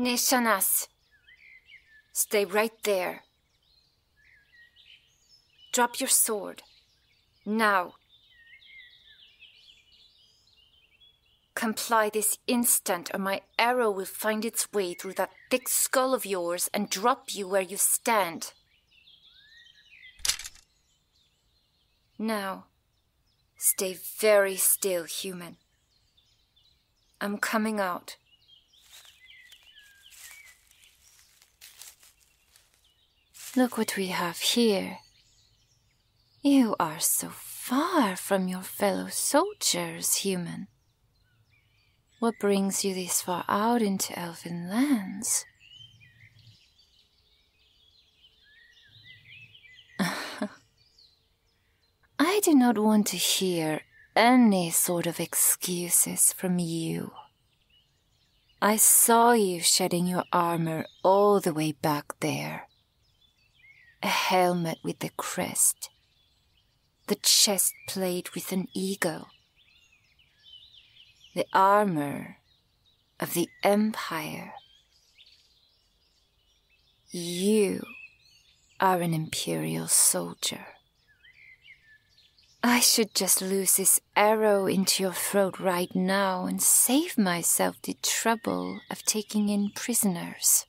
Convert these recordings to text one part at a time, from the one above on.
Nishanas. Stay right there. Drop your sword. Now. Comply this instant, or my arrow will find its way through that thick skull of yours and drop you where you stand. Now, stay very still, human. I'm coming out. Look what we have here. You are so far from your fellow soldiers, human. What brings you this far out into elven lands? I do not want to hear any sort of excuses from you. I saw you shedding your armor all the way back there. A helmet with the crest. The chest plate with an eagle. The armor of the Empire. You are an Imperial soldier. I should just lose this arrow into your throat right now and save myself the trouble of taking in prisoners.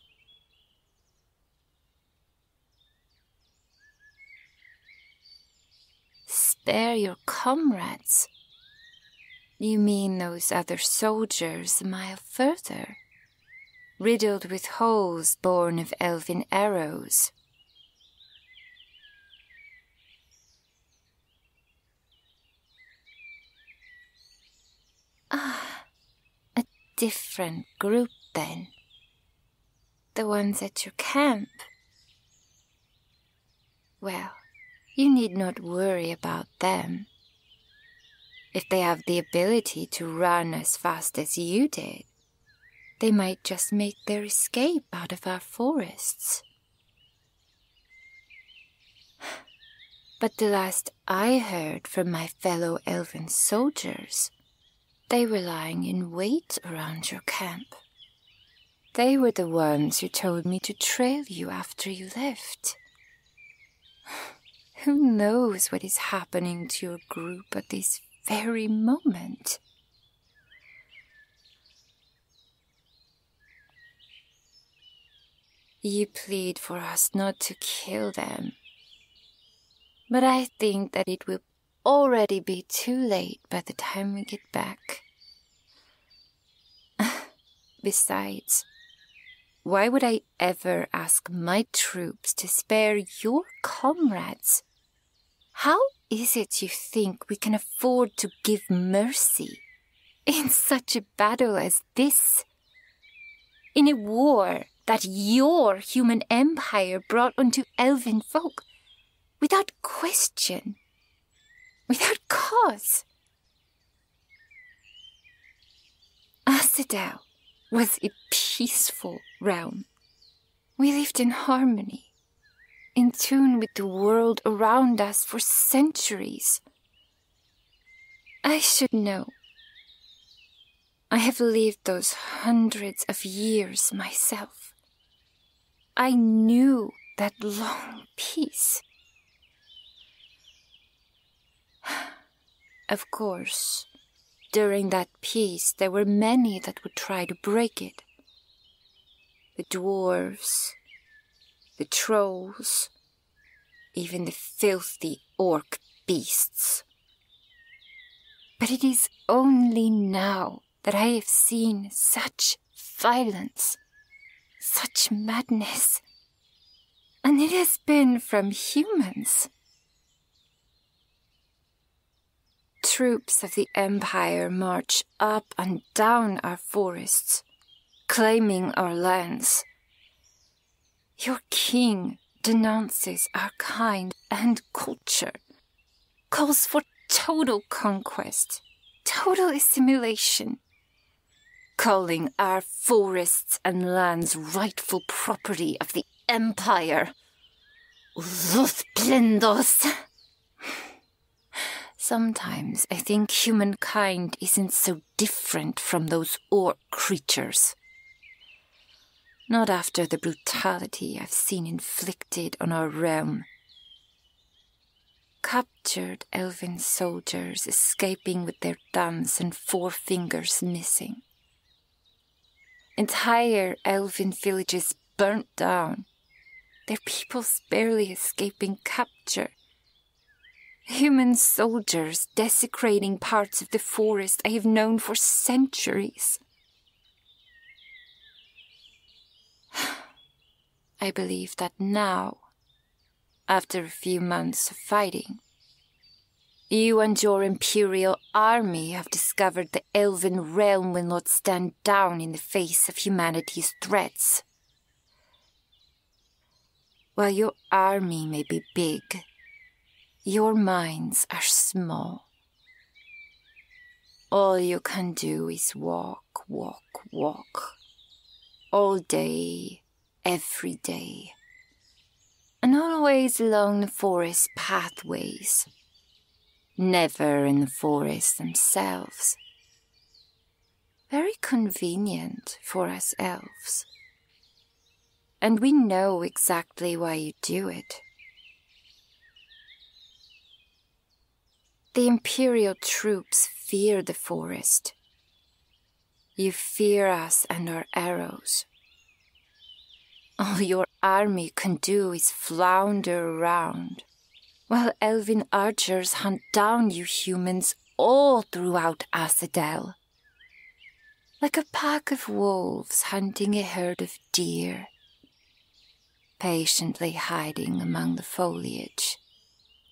Spare your comrades. You mean those other soldiers a mile further, riddled with holes born of elven arrows. Ah, a different group then. The ones at your camp. Well, you need not worry about them. If they have the ability to run as fast as you did, they might just make their escape out of our forests. But the last I heard from my fellow elven soldiers, they were lying in wait around your camp. They were the ones who told me to trail you after you left. Who knows what is happening to your group at this very moment? You plead for us not to kill them, but I think that it will already be too late by the time we get back. Besides, why would I ever ask my troops to spare your comrades? How is it you think we can afford to give mercy in such a battle as this? In a war that your human empire brought onto elven folk without question, without cause. Asadel was a peaceful realm. We lived in harmony, in tune with the world around us for centuries. I should know. I have lived those hundreds of years myself. I knew that long peace. Of course, during that peace there were many that would try to break it. The dwarves, the trolls, even the filthy orc beasts. But it is only now that I have seen such violence, such madness, and it has been from humans. Troops of the Empire march up and down our forests, claiming our lands. Your king denounces our kind and culture, calls for total conquest, total assimilation, calling our forests and lands rightful property of the Empire. Los plendos. Sometimes I think humankind isn't so different from those orc creatures. Not after the brutality I've seen inflicted on our realm. Captured elven soldiers escaping with their thumbs and 4 fingers missing. Entire elven villages burnt down, their peoples barely escaping capture. Human soldiers desecrating parts of the forest I have known for centuries. I believe that now, after a few months of fighting, you and your Imperial army have discovered the Elven realm will not stand down in the face of humanity's threats. While your army may be big, your minds are small. All you can do is walk, walk, walk. All day, every day. And always along the forest pathways. Never in the forest themselves. Very convenient for us elves. And we know exactly why you do it. The Imperial troops fear the forest. You fear us and our arrows. All your army can do is flounder around, while elven archers hunt down you humans all throughout Asadel. Like a pack of wolves hunting a herd of deer, patiently hiding among the foliage,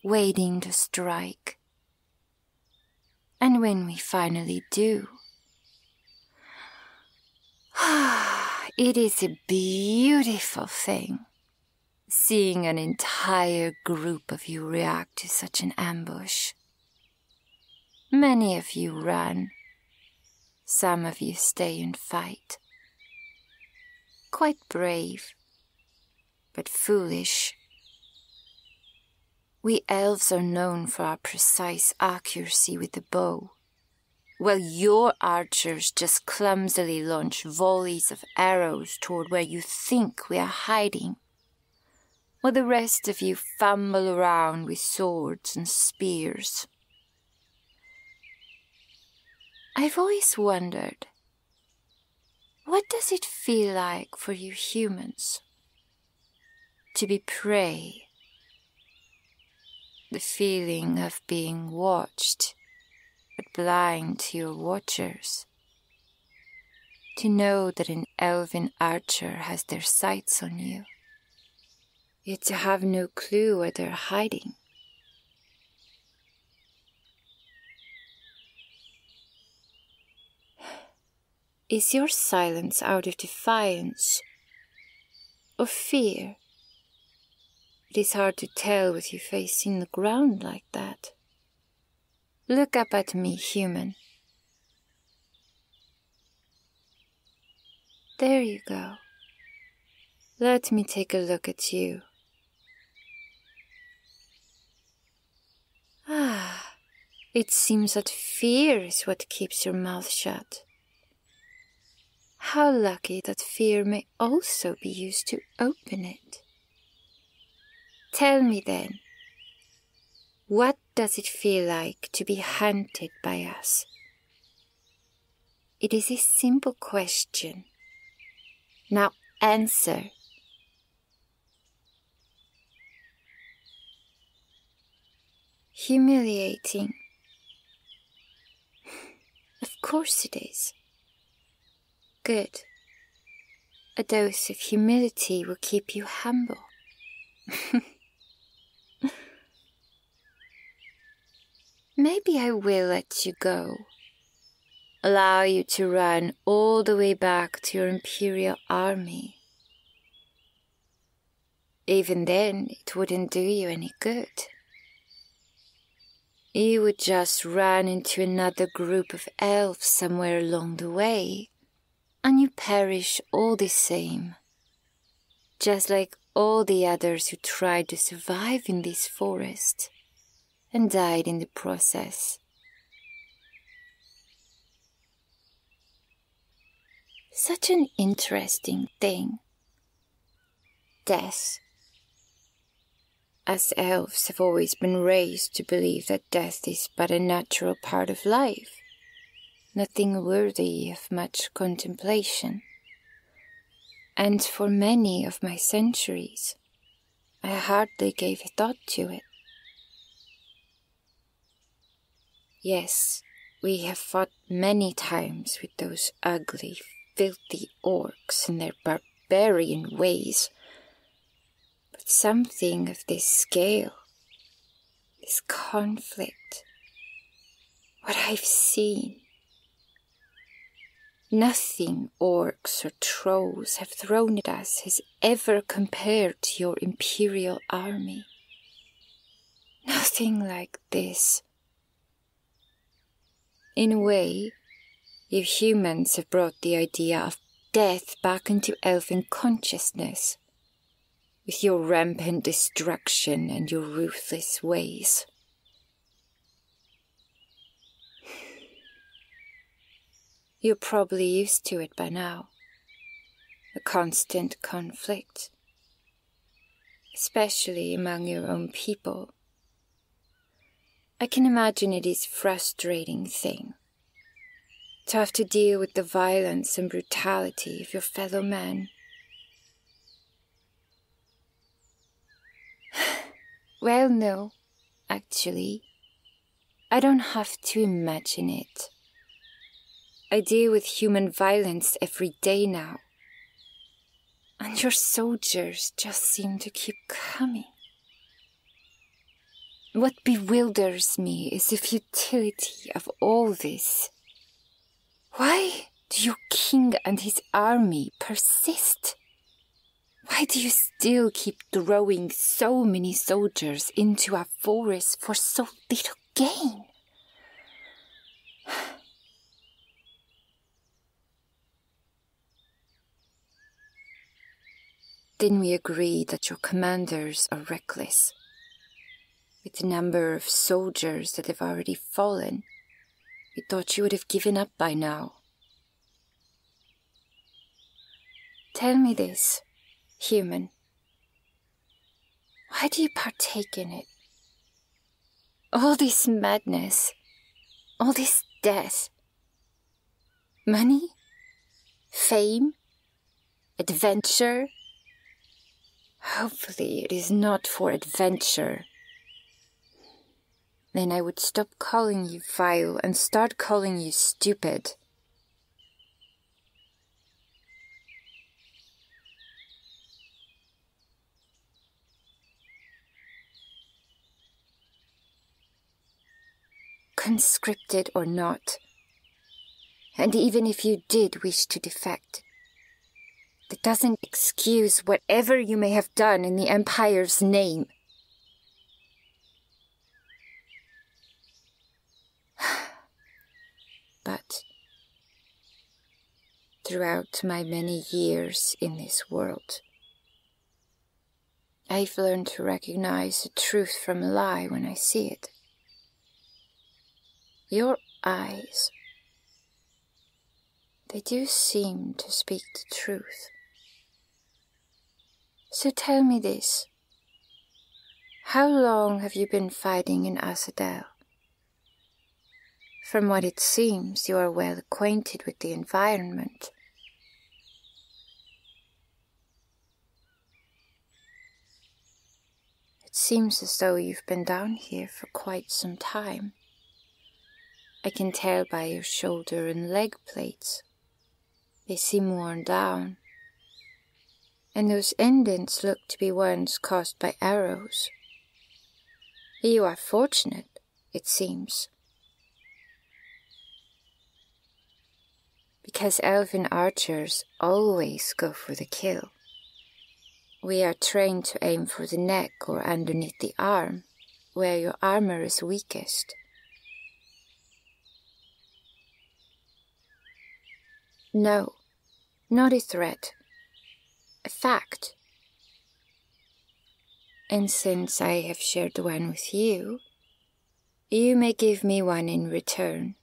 waiting to strike. And when we finally do, it is a beautiful thing, seeing an entire group of you react to such an ambush. Many of you run, some of you stay and fight. Quite brave, but foolish. We elves are known for our precise accuracy with the bow, while your archers just clumsily launch volleys of arrows toward where you think we are hiding, while the rest of you fumble around with swords and spears. I've always wondered, what does it feel like for you humans to be prey? The feeling of being watched, but blind to your watchers. To know that an elven archer has their sights on you, yet to have no clue where they're hiding. Is your silence out of defiance or fear? It is hard to tell with you facing the ground like that. Look up at me, human. There you go. Let me take a look at you. It seems that fear is what keeps your mouth shut. How lucky that fear may also be used to open it. Tell me then, what does it feel like to be hunted by us? It is a simple question. Now answer. Humiliating. Of course it is. Good. A dose of humility will keep you humble. Maybe I will let you go. Allow you to run all the way back to your Imperial army. Even then, it wouldn't do you any good. You would just run into another group of elves somewhere along the way, and you perish all the same. Just like all the others who tried to survive in this forest and died in the process. Such an interesting thing death. Us elves have always been raised to believe that death is but a natural part of life, nothing worthy of much contemplation. And for many of my centuries, I hardly gave a thought to it. Yes, we have fought many times with those ugly, filthy orcs and their barbarian ways, but something of this scale, this conflict, what I've seen, nothing orcs or trolls have thrown at us has ever compared to your imperial army. Nothing like this. In a way, you humans have brought the idea of death back into elfin consciousness, with your rampant destruction and your ruthless ways. You're probably used to it by now, the constant conflict, especially among your own people. I can imagine it is a frustrating thing to have to deal with the violence and brutality of your fellow man. Well, no, actually, I don't have to imagine it. I deal with human violence every day now, and your soldiers just seem to keep coming. What bewilders me is the futility of all this. Why do your king and his army persist? Why do you still keep throwing so many soldiers into our forest for so little gain? Then we agree that your commanders are reckless. With the number of soldiers that have already fallen, we thought you would have given up by now. Tell me this, human. Why do you partake in it? All this madness, all this death. Money? Fame? Adventure? Hopefully it is not for adventure. Then I would stop calling you vile and start calling you stupid. Conscripted or not, and even if you did wish to defect, that doesn't excuse whatever you may have done in the Empire's name. But throughout my many years in this world, I've learned to recognize the truth from a lie when I see it. Your eyes, they do seem to speak the truth. So tell me this. How long have you been fighting in Asadel? From what it seems, you are well acquainted with the environment. It seems as though you've been down here for quite some time. I can tell by your shoulder and leg plates. They seem worn down. And those indents look to be ones caused by arrows. You are fortunate, it seems. Because elven archers always go for the kill. We are trained to aim for the neck or underneath the arm, where your armor is weakest. No, not a threat. A fact. And since I have shared one with you, you may give me one in return.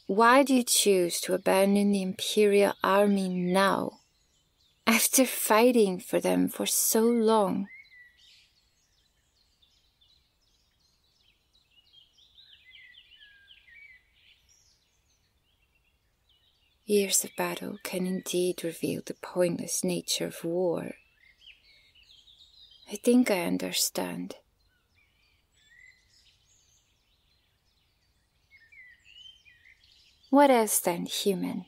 Why do you choose to abandon the Imperial army now, After fighting for them for so long. Years of battle can indeed reveal the pointless nature of war. I think I understand. What else then, human?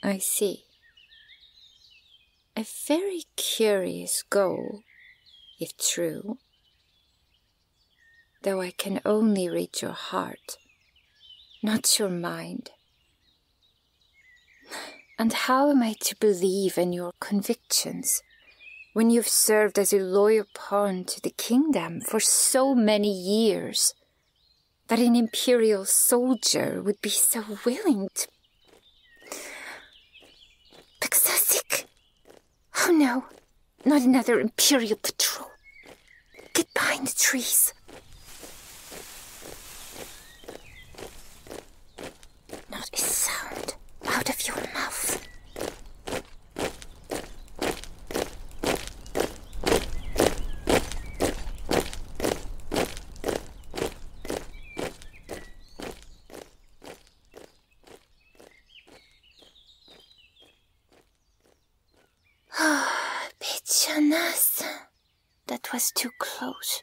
I see. A very curious goal, if true. Though I can only read your heart, not your mind. And how am I to believe in your convictions when you've served as a loyal pawn to the kingdom for so many years that an imperial soldier would be so willing to... Paxasic! Oh no, not another imperial patrol. Get behind the trees. Not a sound out of your mouth. Pichanas. That was too close.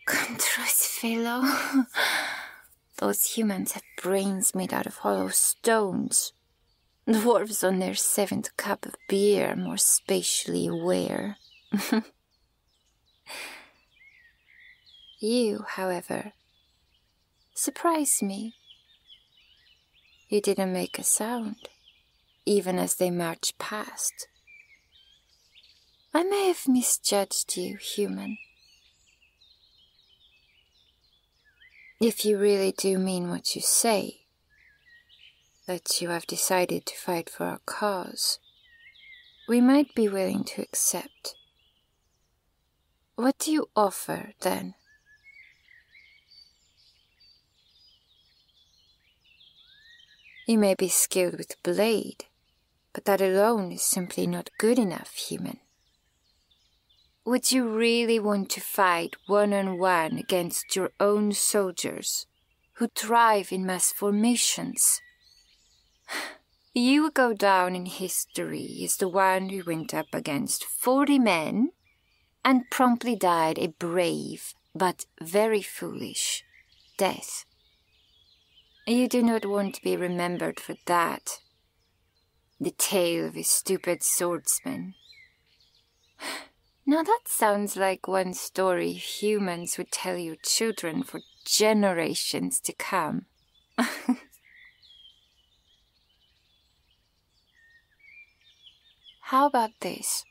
Contras fellow. Those humans have brains made out of hollow stones. Dwarves on their 7th cup of beer are more spatially aware. You, however, surprise me. You didn't make a sound, even as they marched past. I may have misjudged you, human. If you really do mean what you say, that you have decided to fight for our cause, we might be willing to accept. What do you offer, then? You may be skilled with blade, but that alone is simply not good enough, human. Would you really want to fight one-on-one against your own soldiers, who thrive in mass formations? You will go down in history as the one who went up against 40 men and promptly died a brave, but very foolish, death. You do not want to be remembered for that. The tale of a stupid swordsman. Now that sounds like one story humans would tell your children for generations to come. How about this?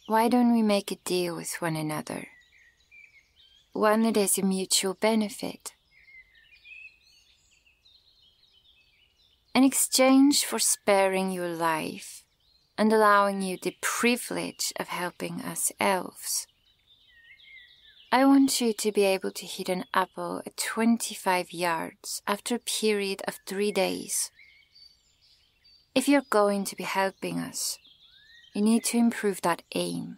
Why don't we make a deal with one another? One that is a mutual benefit. In exchange for sparing your life and allowing you the privilege of helping us elves, I want you to be able to hit an apple at 25 yards after a period of 3 days. If you're going to be helping us, you need to improve that aim.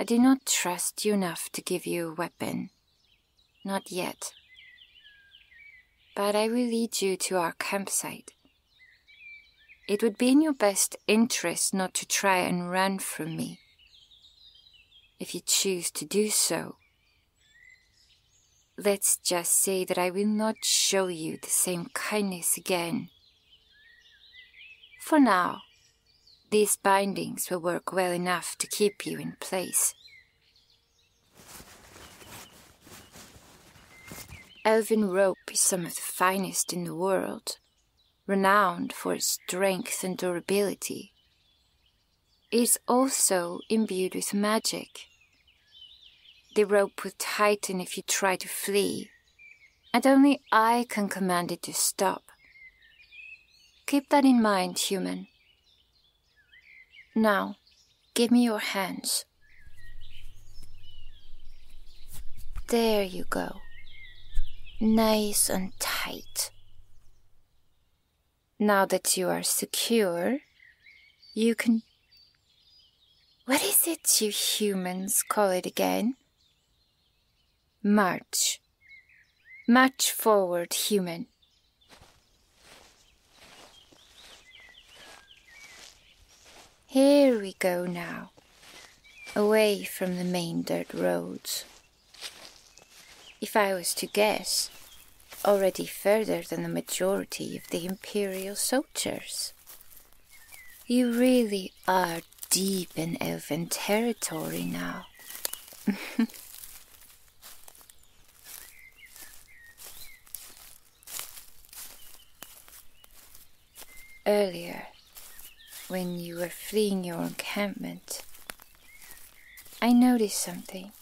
I do not trust you enough to give you a weapon. Not yet. But I will lead you to our campsite. It would be in your best interest not to try and run from me. If you choose to do so, let's just say that I will not show you the same kindness again. For now, these bindings will work well enough to keep you in place. Elven rope is some of the finest in the world, renowned for its strength and durability. It is also imbued with magic. The rope will tighten if you try to flee, and only I can command it to stop. Keep that in mind, human. Now, give me your hands. There you go. Nice and tight. Now that you are secure, you can... What is it you humans call it again? March. March forward, human. Here we go now, away from the main dirt roads. If I was to guess, already further than the majority of the Imperial soldiers. You really are deep in elven territory now. Earlier, when you were fleeing your encampment, I noticed something.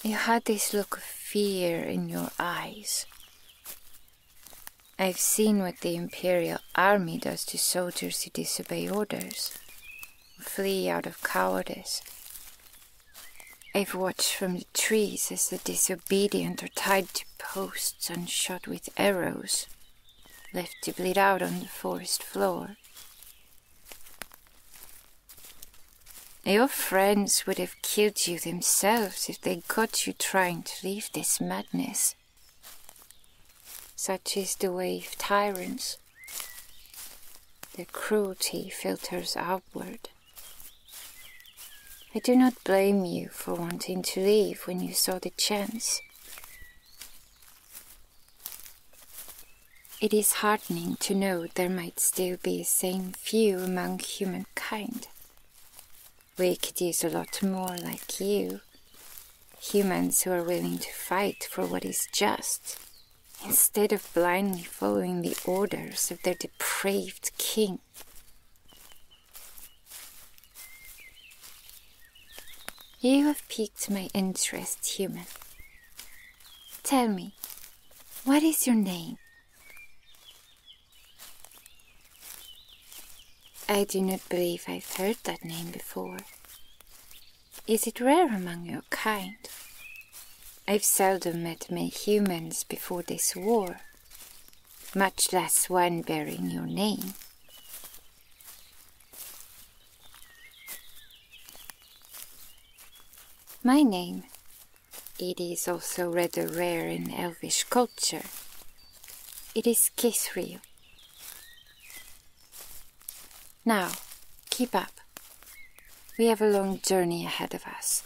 You had this look of fear in your eyes. I've seen what the Imperial Army does to soldiers who disobey orders, flee out of cowardice. I've watched from the trees as the disobedient are tied to posts and shot with arrows, left to bleed out on the forest floor. Your friends would have killed you themselves if they caught you trying to leave this madness. Such is the way of tyrants. Their cruelty filters outward. I do not blame you for wanting to leave when you saw the chance. It is heartening to know there might still be a sane few among humankind. We could use a lot more like you, humans who are willing to fight for what is just, instead of blindly following the orders of their depraved king. You have piqued my interest, human. Tell me, what is your name? I do not believe I've heard that name before. Is it rare among your kind? I've seldom met many humans before this war, much less one bearing your name. My name, it is also rather rare in Elvish culture. It is Kithriel. Now, keep up. We have a long journey ahead of us.